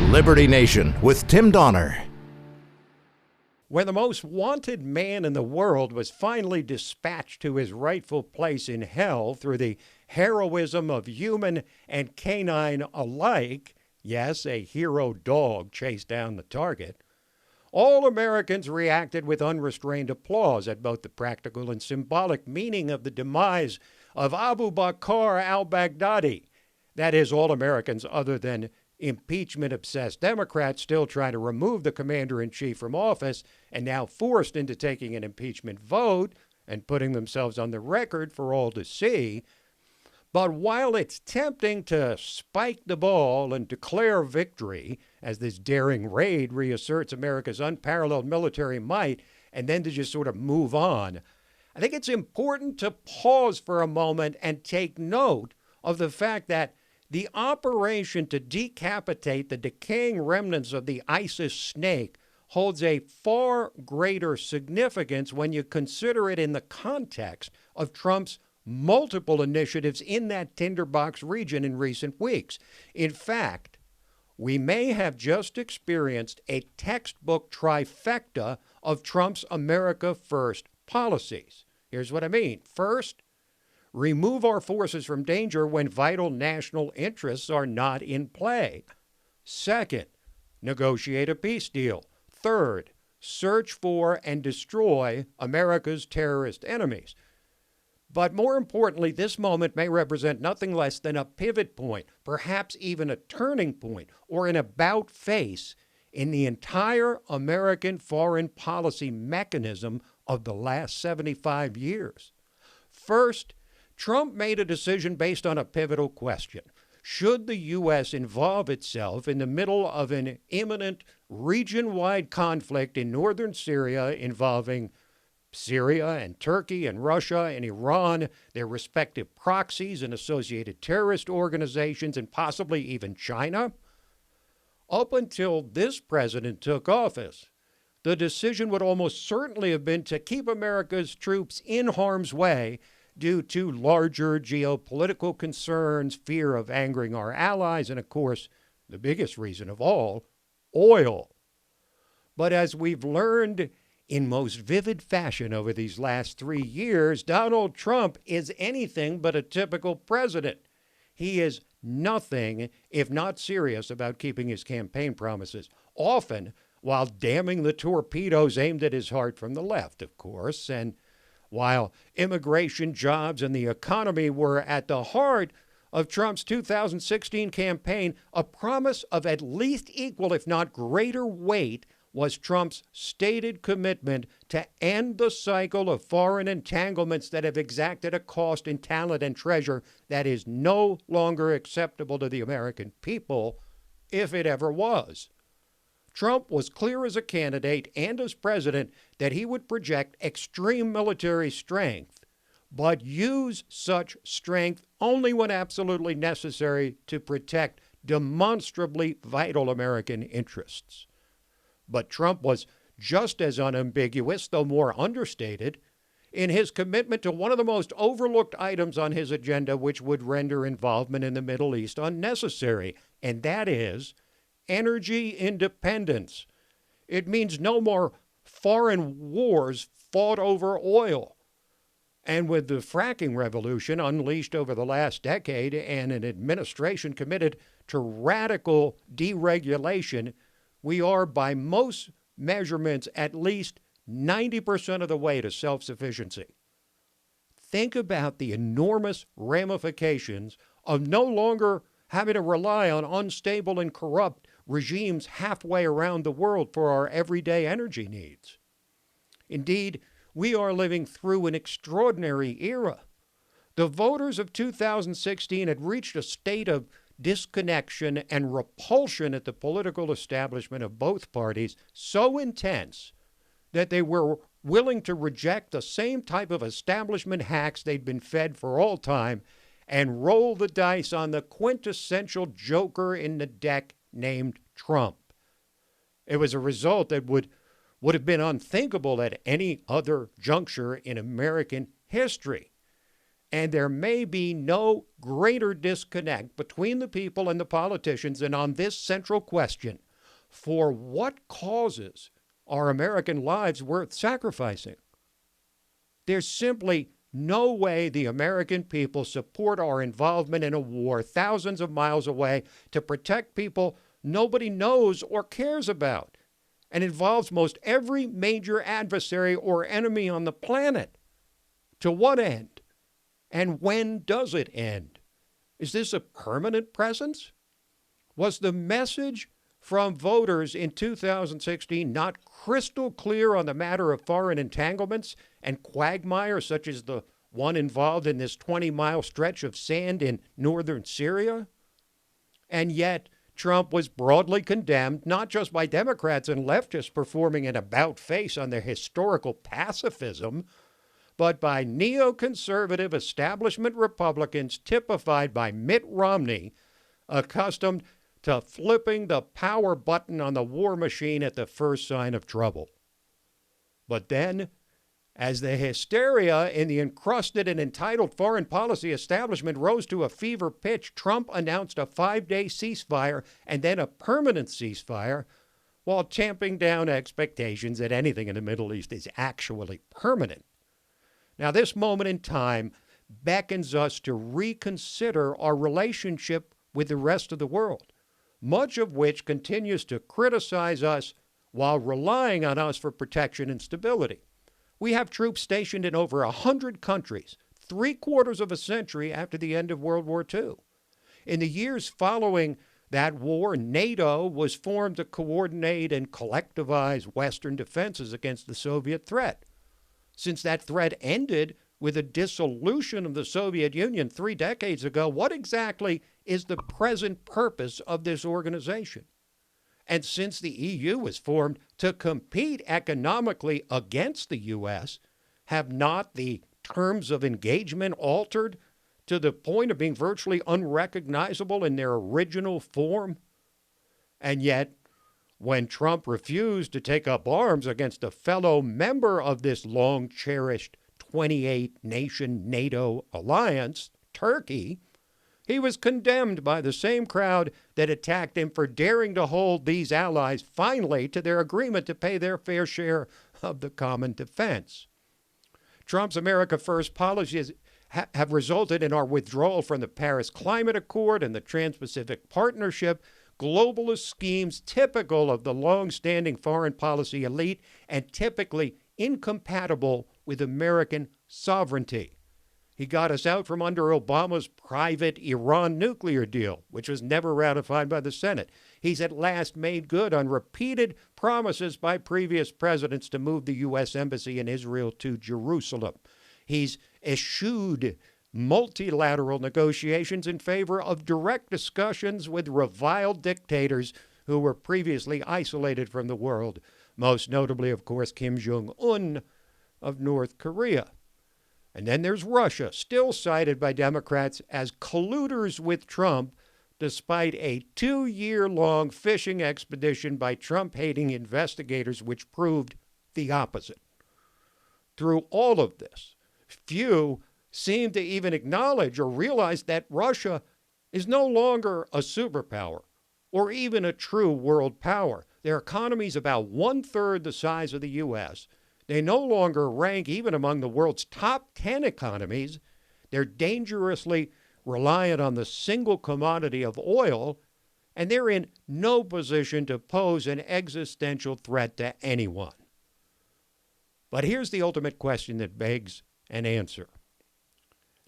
Liberty Nation with Tim Donner. When the most wanted man in the world was finally dispatched to his rightful place in hell through the heroism of human and canine alike, yes, a hero dog chased down the target, all Americans reacted with unrestrained applause at both the practical and symbolic meaning of the demise of Abu Bakr al-Baghdadi. That is, all Americans other than impeachment-obsessed Democrats still trying to remove the commander-in-chief from office and now forced into taking an impeachment vote and putting themselves on the record for all to see. But while it's tempting to spike the ball and declare victory as this daring raid reasserts America's unparalleled military might and then to just sort of move on, I think it's important to pause for a moment and take note of the fact that the operation to decapitate the decaying remnants of the ISIS snake holds a far greater significance when you consider it in the context of Trump's multiple initiatives in that tinderbox region in recent weeks. In fact, we may have just experienced a textbook trifecta of Trump's America First policies. Here's what I mean. First, remove our forces from danger when vital national interests are not in play. Second, negotiate a peace deal. Third, search for and destroy America's terrorist enemies. But more importantly, this moment may represent nothing less than a pivot point, perhaps even a turning point, or an about-face in the entire American foreign policy mechanism of the last 75 years. First, Trump made a decision based on a pivotal question. Should the U.S. involve itself in the middle of an imminent region-wide conflict in northern Syria involving Syria and Turkey and Russia and Iran, their respective proxies and associated terrorist organizations, and possibly even China? Up until this president took office, the decision would almost certainly have been to keep America's troops in harm's way due to larger geopolitical concerns, fear of angering our allies, and, of course, the biggest reason of all, oil. But as we've learned in most vivid fashion over these last 3 years, Donald Trump is anything but a typical president. He is nothing if not serious about keeping his campaign promises, often while damning the torpedoes aimed at his heart from the left, of course. And while immigration, jobs, and the economy were at the heart of Trump's 2016 campaign, a promise of at least equal, if not greater weight, was Trump's stated commitment to end the cycle of foreign entanglements that have exacted a cost in talent and treasure that is no longer acceptable to the American people, if it ever was. Trump was clear as a candidate and as president that he would project extreme military strength, but use such strength only when absolutely necessary to protect demonstrably vital American interests. But Trump was just as unambiguous, though more understated, in his commitment to one of the most overlooked items on his agenda, which would render involvement in the Middle East unnecessary, and that is energy independence. It means no more foreign wars fought over oil. And with the fracking revolution unleashed over the last decade and an administration committed to radical deregulation, we are, by most measurements, at least 90% of the way to self-sufficiency. Think about the enormous ramifications of no longer having to rely on unstable and corrupt regimes halfway around the world for our everyday energy needs. Indeed, we are living through an extraordinary era. The voters of 2016 had reached a state of disconnection and repulsion at the political establishment of both parties so intense that they were willing to reject the same type of establishment hacks they'd been fed for all time and roll the dice on the quintessential joker in the deck named Trump. It was a result that would have been unthinkable at any other juncture in American history. And there may be no greater disconnect between the people and the politicians than on this central question: for what causes are American lives worth sacrificing? There's simply no way the American people support our involvement in a war thousands of miles away to protect people nobody knows or cares about, and involves most every major adversary or enemy on the planet. To what end? And when does it end? Is this a permanent presence? Was the message from voters in 2016 not crystal clear on the matter of foreign entanglements and quagmire such as the one involved in this 20-mile stretch of sand in northern Syria? And yet, Trump was broadly condemned, not just by Democrats and leftists performing an about-face on their historical pacifism, but by neoconservative establishment Republicans typified by Mitt Romney, accustomed to flipping the power button on the war machine at the first sign of trouble. But then, as the hysteria in the encrusted and entitled foreign policy establishment rose to a fever pitch, Trump announced a 5-day ceasefire and then a permanent ceasefire, while tamping down expectations that anything in the Middle East is actually permanent. Now, this moment in time beckons us to reconsider our relationship with the rest of the world, much of which continues to criticize us while relying on us for protection and stability. We have troops stationed in over 100 countries, 3/4 of a century after the end of World War II. In the years following that war, NATO was formed to coordinate and collectivize Western defenses against the Soviet threat. Since that threat ended with the dissolution of the Soviet Union 3 decades ago, what exactly is the present purpose of this organization? And since the EU was formed to compete economically against the U.S., have not the terms of engagement altered to the point of being virtually unrecognizable in their original form? And yet, when Trump refused to take up arms against a fellow member of this long-cherished 28-nation NATO alliance, Turkey, he was condemned by the same crowd that attacked him for daring to hold these allies finally to their agreement to pay their fair share of the common defense. Trump's America First policies have resulted in our withdrawal from the Paris Climate Accord and the Trans-Pacific Partnership, globalist schemes typical of the long-standing foreign policy elite and typically incompatible with American sovereignty. He got us out from under Obama's private Iran nuclear deal, which was never ratified by the Senate. He's at last made good on repeated promises by previous presidents to move the U.S. Embassy in Israel to Jerusalem. He's eschewed multilateral negotiations in favor of direct discussions with reviled dictators who were previously isolated from the world, most notably, of course, Kim Jong-un of North Korea. And then there's Russia, still cited by Democrats as colluders with Trump, despite a 2-year-long fishing expedition by Trump-hating investigators which proved the opposite. Through all of this, few seem to even acknowledge or realize that Russia is no longer a superpower or even a true world power. Their economy is about 1/3 the size of the U.S. They no longer rank even among the world's top 10 economies. They're dangerously reliant on the single commodity of oil, and they're in no position to pose an existential threat to anyone. But here's the ultimate question that begs an answer.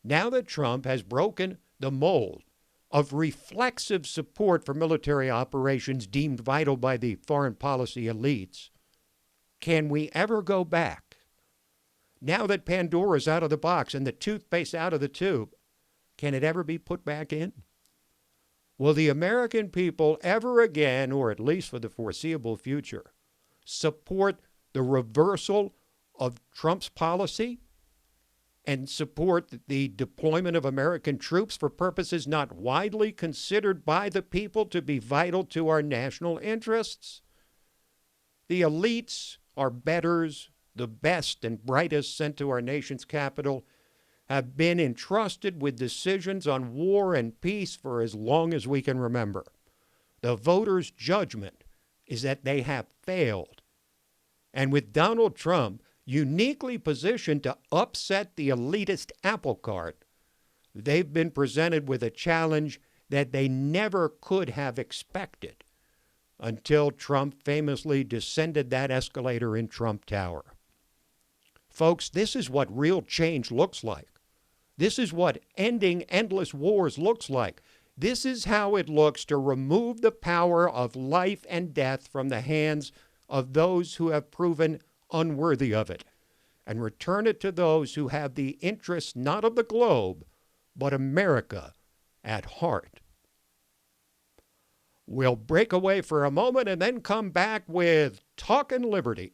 Now that Trump has broken the mold of reflexive support for military operations deemed vital by the foreign policy elites, can we ever go back? Now that Pandora's out of the box and the toothpaste out of the tube, can it ever be put back in? Will the American people ever again, or at least for the foreseeable future, support the reversal of Trump's policy and support the deployment of American troops for purposes not widely considered by the people to be vital to our national interests? The elites, our betters, the best and brightest sent to our nation's capital, have been entrusted with decisions on war and peace for as long as we can remember. The voters' judgment is that they have failed. And with Donald Trump uniquely positioned to upset the elitist apple cart, they've been presented with a challenge that they never could have expected until Trump famously descended that escalator in Trump Tower. Folks, this is what real change looks like. This is what ending endless wars looks like. This is how it looks to remove the power of life and death from the hands of those who have proven unworthy of it, and return it to those who have the interests not of the globe, but America at heart. We'll break away for a moment and then come back with Talkin' Liberty.